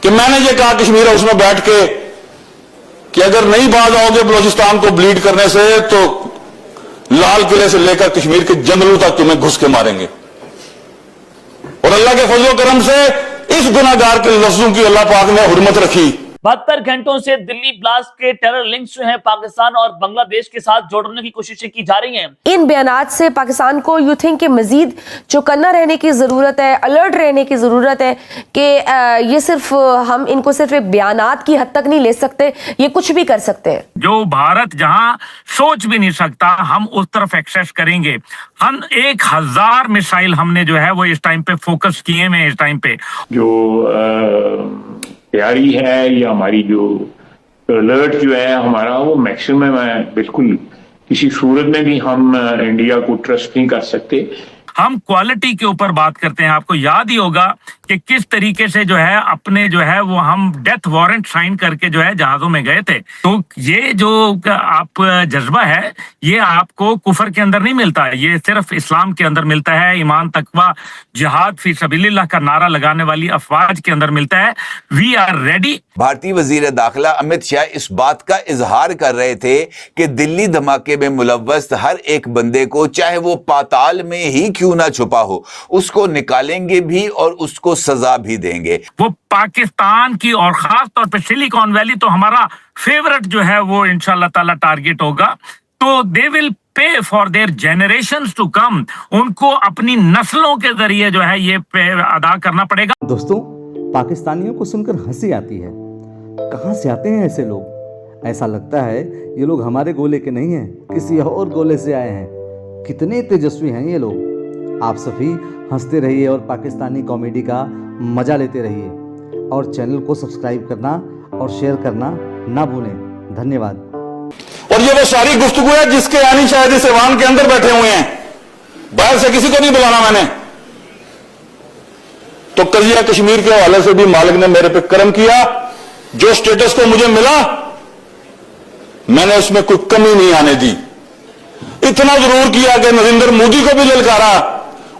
कि मैंने ये कहा कश्मीर हाउस में बैठ के कि अगर नहीं बाज आओगे बलूचिस्तान को ब्लीड करने से तो लाल किले से लेकर कश्मीर के जंगलों तक तुम्हें घुस के मारेंगे। और अल्लाह के फजल करम से इस गुनाहगार के लफ्जों की अल्लाह पाक ने हुर्मत रखी। 72 घंटों से दिल्ली ब्लास्ट के टेरर लिंक्स जो हैं पाकिस्तान और बांग्लादेश के साथ जोड़ने की कोशिशें की जा रही हैं। इन बयानात से पाकिस्तान को यू थिंक कि मजीद चौकन्ना रहने की जरूरत है, अलर्ट रहने की जरूरत है कि ये सिर्फ हम इनको सिर्फ एक बयानात की हद तक नहीं ले सकते, ये कुछ भी कर सकते हैं। जो भारत जहां सोच भी नहीं सकता हम उस तरफ एक्सेस करेंगे। हम 1000 मिसाइल हमने जो है वो इस टाइम पे फोकस किए हैं। इस टाइम पे जो तैयारी है या हमारी जो अलर्ट जो है हमारा वो मैक्सिमम है। बिल्कुल किसी सूरत में भी हम इंडिया को ट्रस्ट नहीं कर सकते। हम क्वालिटी के ऊपर बात करते हैं। आपको याद ही होगा कि किस तरीके से जो है अपने जो है वो हम डेथ वारंट साइन करके जो है जहाजों में गए थे। तो ये जो आप जज्बा है ये आपको कुफर के अंदर नहीं मिलता, ये सिर्फ इस्लाम के अंदर मिलता है। ईमान, तकवा, जिहाद फी सबीलिल्लाह का नारा लगाने वाली अफवाज के अंदर मिलता है। We are ready. भारतीय वजीर दाखिला अमित शाह इस बात का इजहार कर रहे थे कि दिल्ली धमाके में मुलव्वस हर एक बंदे को, चाहे वो पाताल में ही क्यों ना छुपा हो, उसको निकालेंगे भी और उसको सजा भी देंगे। वो पाकिस्तान की और खास तौर पे सिलिकॉन वैली तो हमारा फेवरेट जो है वो इंशाल्लाह ताला टारगेट होगा। तो they will pay for their generations to come. उनको अपनी नस्लों के जरिए जो है ये पे अदा करना पड़ेगा। दोस्तों, पाकिस्तानियों को सुनकर हंसी आती है। कहां से आते हैं ऐसे लोग? ऐसा लगता है ये लोग हमारे गोले के नहीं हैं, किसी और गोले से आए हैं। कितने तेजस्वी हैं ये लोग। आप सभी हंसते रहिए और पाकिस्तानी कॉमेडी का मजा लेते रहिए और चैनल को सब्सक्राइब करना और शेयर करना ना भूलें। धन्यवाद। और ये वो सारी गुफ्तगू है जिसके यानी शायद इस ऐवान के अंदर बैठे हुए हैं, बाहर से किसी को नहीं बुलाना मैंने। तो कजिया कश्मीर के हवाले से भी मालिक ने मेरे पे करम किया। जो स्टेटस को मुझे मिला मैंने उसमें कोई कमी नहीं आने दी। इतना जरूर किया कि नरेंद्र मोदी को भी ललकारा,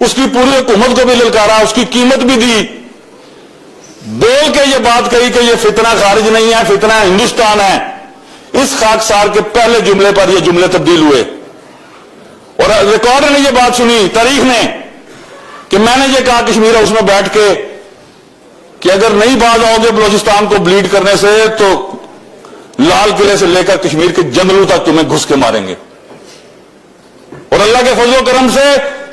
उसकी पूरी हुकूमत को भी ललकारा, उसकी कीमत भी दी, बोल के ये बात कही कि ये फितना खारिज नहीं है, फितना हिंदुस्तान है। इस खाकसार के पहले जुमले पर ये जुमले तब्दील हुए और रिकॉर्ड ने ये बात सुनी, तारीख ने, कि मैंने ये कहा कश्मीर हाउस में बैठ के कि अगर नहीं बाज आओगे बलूचिस्तान को ब्लीड करने से तो लाल किले से लेकर कश्मीर के जंगलों तक तुम्हें घुस के मारेंगे। और अल्लाह के फजल करम से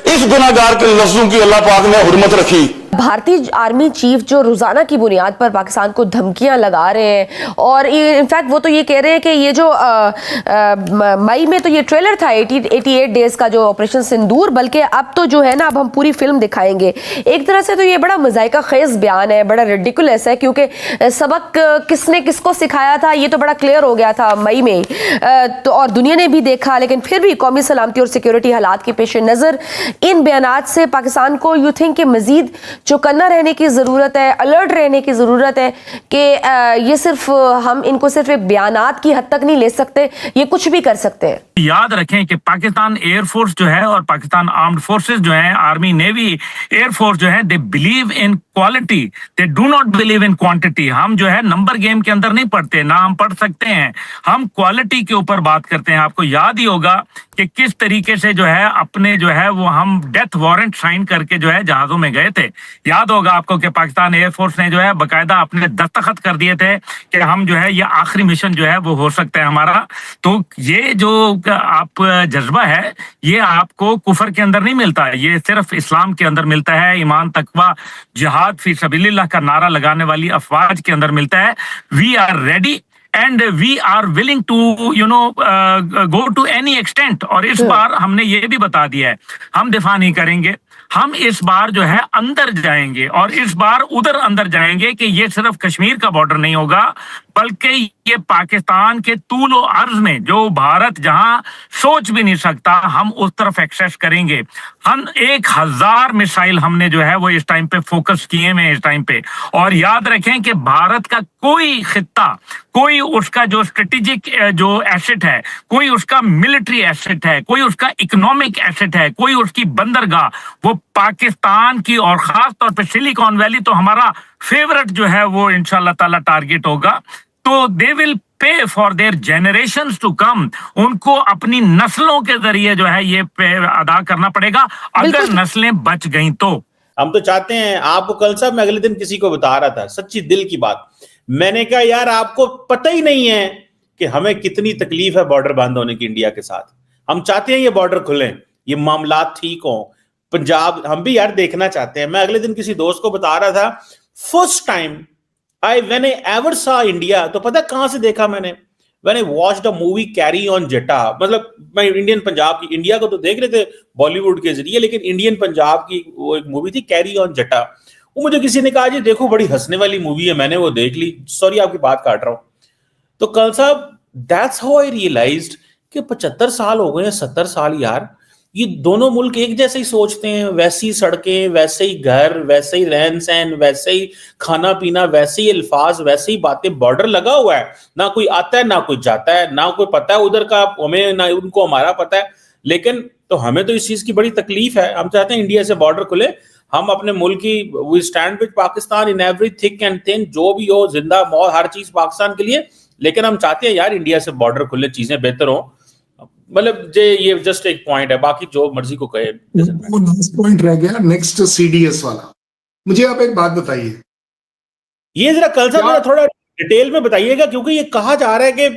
इस गुनाहगार के लफ्जों की अल्लाह पाक ने हुर्मत रखी। भारतीय आर्मी चीफ जो रोजाना की बुनियाद पर पाकिस्तान को धमकियां लगा रहे हैं और इनफैक्ट वो तो ये कह रहे हैं कि ये जो मई में तो ये ट्रेलर था 88 डेज का जो ऑपरेशन सिंदूर, बल्कि अब तो जो है ना अब हम पूरी फिल्म दिखाएंगे। एक तरह से तो ये बड़ा मजाइका खेज बयान है, बड़ा रिडिकुलस है, क्योंकि सबक किसने किसको सिखाया था ये तो बड़ा क्लियर हो गया था मई में तो, और दुनिया ने भी देखा। लेकिन फिर भी कौमी सलामती और सिक्योरिटी हालात के पेश नज़र इन बयानात से पाकिस्तान को यू थिंक कि मजीद चौकन्ना रहने की ज़रूरत है, अलर्ट रहने की ज़रूरत है कि ये सिर्फ हम इनको सिर्फ एक बयानात की हद तक नहीं ले सकते, ये कुछ भी कर सकते हैं। याद रखें कि पाकिस्तान एयरफोर्स जो है और पाकिस्तान आर्म्ड फोर्सेस जो है, आर्मी, नेवी, एयरफोर्स जो है, they believe in quality, they do not believe in quantity. हम जो है नंबर गेम के अंदर नहीं पढ़ते, ना हम पढ़ सकते हैं, हम क्वालिटी के ऊपर बात करते हैं। आपको याद ही होगा कि किस तरीके से जो है अपने जो है वो हम डेथ वारंट साइन करके जो है जहाजों में गए थे। याद होगा आपको कि पाकिस्तान एयरफोर्स ने जो है बकायदा अपने दस्तखत कर दिए थे कि हम जो है ये आखिरी मिशन जो है वो हो सकता है हमारा। तो ये जो आप जज्बा है ये आपको कुफर के अंदर नहीं मिलता, ये सिर्फ इस्लाम के अंदर मिलता है। ईमान, तकवा, जिहाद फी सबीलिल्लाह का नारा लगाने वाली अफवाज के अंदर मिलता है। We are ready and we are willing to go to any extent. और इस बार हमने ये भी बता दिया है हम दिफा नहीं करेंगे, हम इस बार जो है अंदर जाएंगे और इस बार उधर अंदर जाएंगे कि ये सिर्फ कश्मीर का बॉर्डर नहीं होगा बल्कि ये पाकिस्तान के तूलो अर्ज में जो भारत जहां सोच भी नहीं सकता हम उस तरफ एक्सेस करेंगे। हम 1000 मिसाइल हमने जो है वो इस टाइम पे फोकस किए हैं इस टाइम पे। और याद रखें कि भारत का कोई खित्ता, कोई उसका जो स्ट्रेटेजिक जो एसेट है, कोई उसका मिलिट्री एसेट है, कोई उसका इकोनॉमिक एसेट है, कोई उसकी बंदरगाह, वो पाकिस्तान की और खास तौर पे सिलिकॉन वैली तो हमारा फेवरेट जो है वो इंशाल्लाह ताला टारगेट होगा। तो they will pay for their generations to come. उनको अपनी नस्लों के जरिए जो है ये पे अदा करना पड़ेगा, अगर नस्लें बच गई तो। हम तो चाहते हैं, आपको कल साहब मैं अगले दिन किसी को बता रहा था, सच्ची दिल की बात, मैंने कहा यार आपको पता ही नहीं है कि हमें कितनी तकलीफ है बॉर्डर बंद होने की इंडिया के साथ। हम चाहते हैं ये बॉर्डर खुलें, ये मामलात ठीक हों, पंजाब हम भी यार देखना चाहते हैं। मैं अगले दिन किसी दोस्त को बता रहा था, first time when I ever saw India, तो पता कहां से देखा मैंने, when I watched a movie carry on जटा। मतलब मैं इंडियन पंजाब की, इंडिया को तो देख रहे थे बॉलीवुड के जरिए, लेकिन इंडियन पंजाब की वो एक मूवी थी कैरी ऑन जटा। वो मुझे किसी ने कहा जी देखो बड़ी हंसने वाली मूवी है, मैंने वो देख ली, सॉरी आपकी बात काट रहा हूं। तो कल साहब दैट्स हाउ आई रियलाइज्ड कि 75 साल हो गए हैं, 70 साल यार, ये दोनों मुल्क एक जैसे ही सोचते हैं, वैसी सड़कें, वैसे ही घर, वैसे ही रहन सहन, वैसे ही खाना पीना, वैसे ही अल्फाज, वैसे ही बातें, बॉर्डर लगा हुआ है, ना कोई आता है ना कोई जाता है, ना कोई पता है उधर का हमें, ना उनको हमारा पता है। लेकिन तो हमें तो इस चीज की बड़ी तकलीफ है, हम चाहते हैं इंडिया से बॉर्डर खुले, हम अपने मुल्क की, we stand with Pakistan in every thick and thin, जो भी हो, जिंदा मौत, हर चीज पाकिस्तान के लिए। लेकिन हम चाहते हैं यार इंडिया से बॉर्डर खुले, चीजें बेहतर हो। मतलब ये जस्ट एक पॉइंट है, बाकी जो मर्जी को कहे। वो लास्ट पॉइंट रह गया, नेक्स्ट सीडीएस वाला। मुझे आप एक बात बताइए, ये जरा कल साहब थोड़ा डिटेल में बताइएगा, क्योंकि ये कहा जा रहा है कि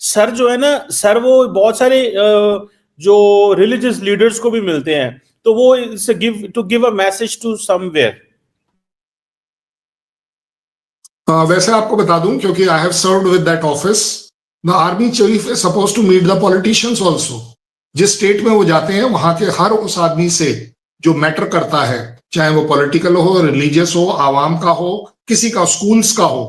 सर जो है ना, सर वो बहुत सारे जो रिलीजियस लीडर्स को भी मिलते हैं, तो वो give a message to somewhere. वैसे आपको बता दूं, क्योंकि I have served with that office, the army chief is suppose to meet the politicians also. जिस स्टेट में वो जाते हैं वहां के हर उस आदमी से जो मैटर करता है, चाहे वो पॉलिटिकल हो, रिलीजियस हो, आवाम का हो, किसी का, स्कूल्स का हो,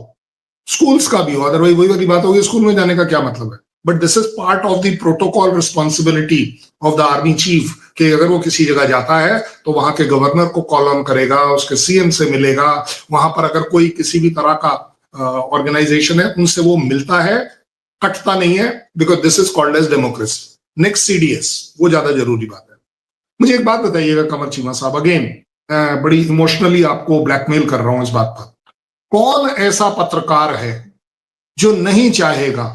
स्कूल्स का भी हो, अदरवाइज वही वाली बात होगी स्कूल में जाने का क्या मतलब है। But this is part of the protocol responsibility of the army chief कि अगर वो किसी जगह जाता है तो वहां के गवर्नर को कॉल ऑन करेगा, उसके सीएम से मिलेगा, वहां पर अगर कोई किसी भी तरह का ऑर्गेनाइजेशन है उनसे वो मिलता है, कटता नहीं है, because this is called as democracy. Next CDS, वो ज्यादा जरूरी बात है। मुझे एक बात बताइएगा कमर चीमा साहब, अगेन बड़ी इमोशनली आपको ब्लैकमेल कर रहा हूं इस बात पर, कौन ऐसा पत्रकार है जो नहीं चाहेगा